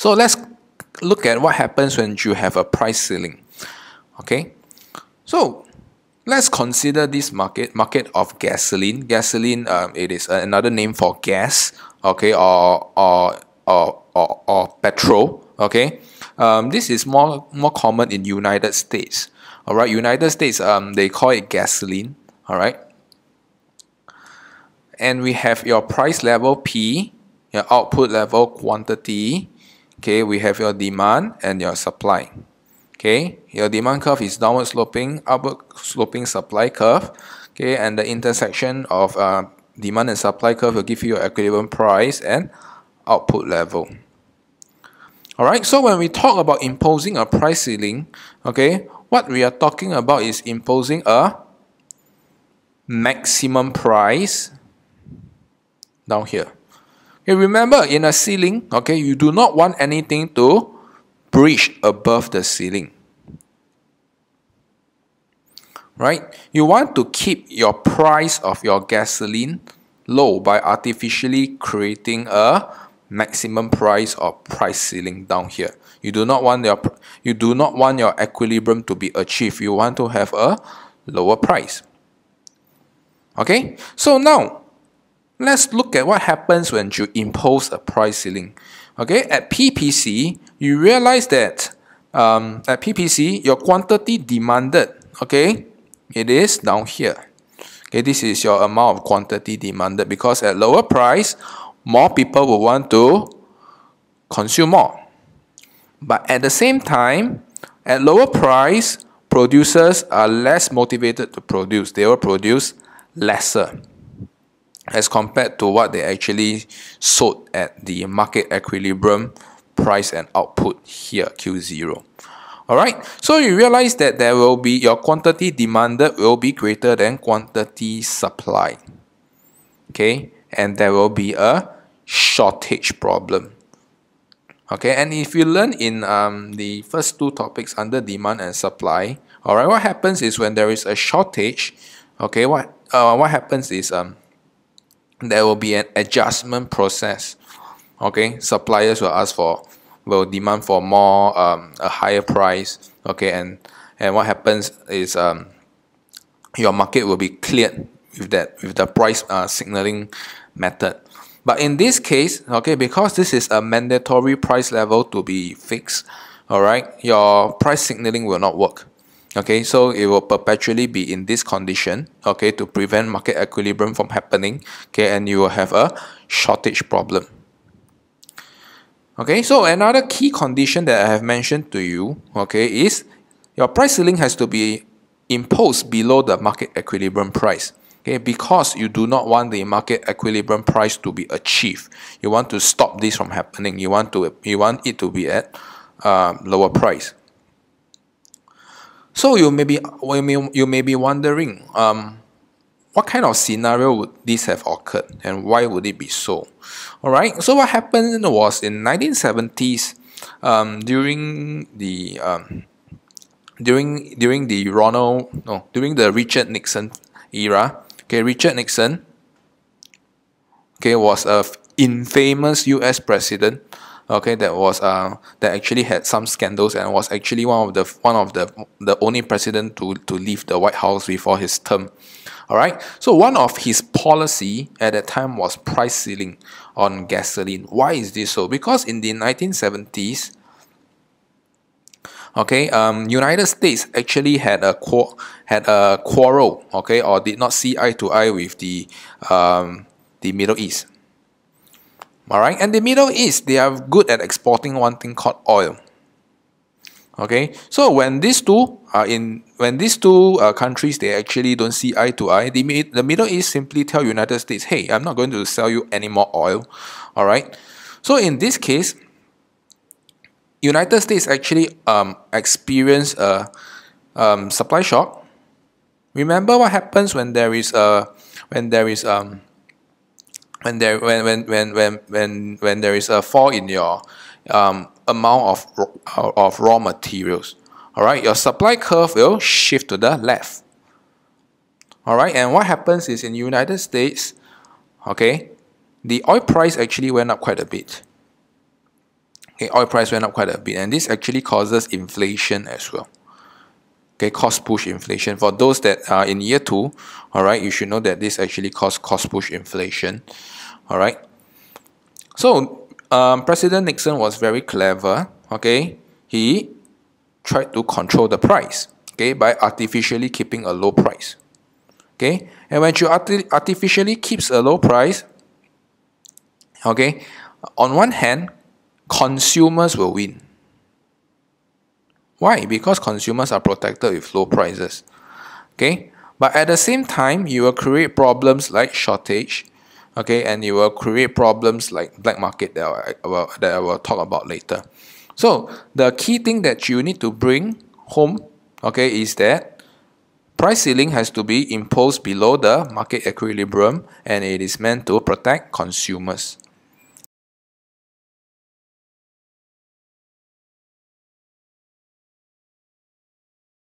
So let's look at what happens when you have a price ceiling. Okay, so let's consider this market of gasoline. Gasoline, it is another name for gas, okay, or petrol. Okay, this is more common in United States. All right, United States, they call it gasoline. All right, and we have your price level P, your output level quantity. Okay, we have your demand and your supply. Okay, your demand curve is downward sloping, upward sloping supply curve. Okay, and the intersection of demand and supply curve will give you your equilibrium price and output level. Alright, so when we talk about imposing a price ceiling, okay, what we are talking about is imposing a maximum price down here. Okay, remember, in a ceiling, okay, you do not want anything to breach above the ceiling. Right? You want to keep your price of your gasoline low by artificially creating a maximum price or price ceiling down here. You do not want your equilibrium to be achieved. You want to have a lower price. Okay? So now let's look at what happens when you impose a price ceiling. Okay, at PPC, you realize that at PPC, your quantity demanded, okay, it is down here. Okay, this is your amount of quantity demanded, because at lower price, more people will want to consume more. But at the same time, at lower price, producers are less motivated to produce. They will produce lesser as compared to what they actually sold at the market equilibrium price and output here, Q0. Alright, so you realize that there will be your quantity demanded will be greater than quantity supply. Okay, and there will be a shortage problem. Okay, and if you learn in the first two topics under demand and supply, alright, what happens is when there is a shortage, okay, what happens is there will be an adjustment process. Okay, suppliers will demand for more, a higher price. Okay, and what happens is your market will be cleared with the price signaling method. But in this case, okay, because this is a mandatory price level to be fixed, all right, your price signaling will not work. Okay, so it will perpetually be in this condition, okay, to prevent market equilibrium from happening, okay, and you will have a shortage problem. Okay, so another key condition that I have mentioned to you, okay, is your price ceiling has to be imposed below the market equilibrium price. Okay, because you do not want the market equilibrium price to be achieved. You want to stop this from happening. You want it to be at lower price. So you may be wondering, what kind of scenario would this have occurred, and why would it be so? All right. So what happened was in 1970s, during the Richard Nixon era. Okay, Richard Nixon, okay, was a infamous U.S. president. Okay, that actually had some scandals and was actually one of the only president to leave the White House before his term. All right. So one of his policy at that time was price ceiling on gasoline. Why is this so? Because in the 1970s, okay, United States actually had a quarrel, okay, or did not see eye to eye with the Middle East. All right, and the Middle East, they are good at exporting one thing called oil. Okay, so when these two countries, they actually don't see eye to eye, the Middle East simply tell United States, hey, I'm not going to sell you any more oil. All right, so in this case, United States actually experienced a supply shock. Remember what happens when there is a fall in your amount of raw materials. All right, your supply curve will shift to the left. All right, and what happens is in United States, okay, the oil price actually went up quite a bit. Okay, oil price went up quite a bit, and this actually causes inflation as well. Okay, cost push inflation. For those that are in year 2, all right, you should know that this actually causes cost push inflation. All right. So President Nixon was very clever. Okay, he tried to control the price. Okay, by artificially keeping a low price. Okay, and when you artificially keeps a low price, okay, on one hand, consumers will win. Why? Because consumers are protected with low prices. Okay, but at the same time, you will create problems like shortage. Okay, and you will create problems like black market that I will talk about later. So the key thing that you need to bring home, okay, is that price ceiling has to be imposed below the market equilibrium, and it is meant to protect consumers.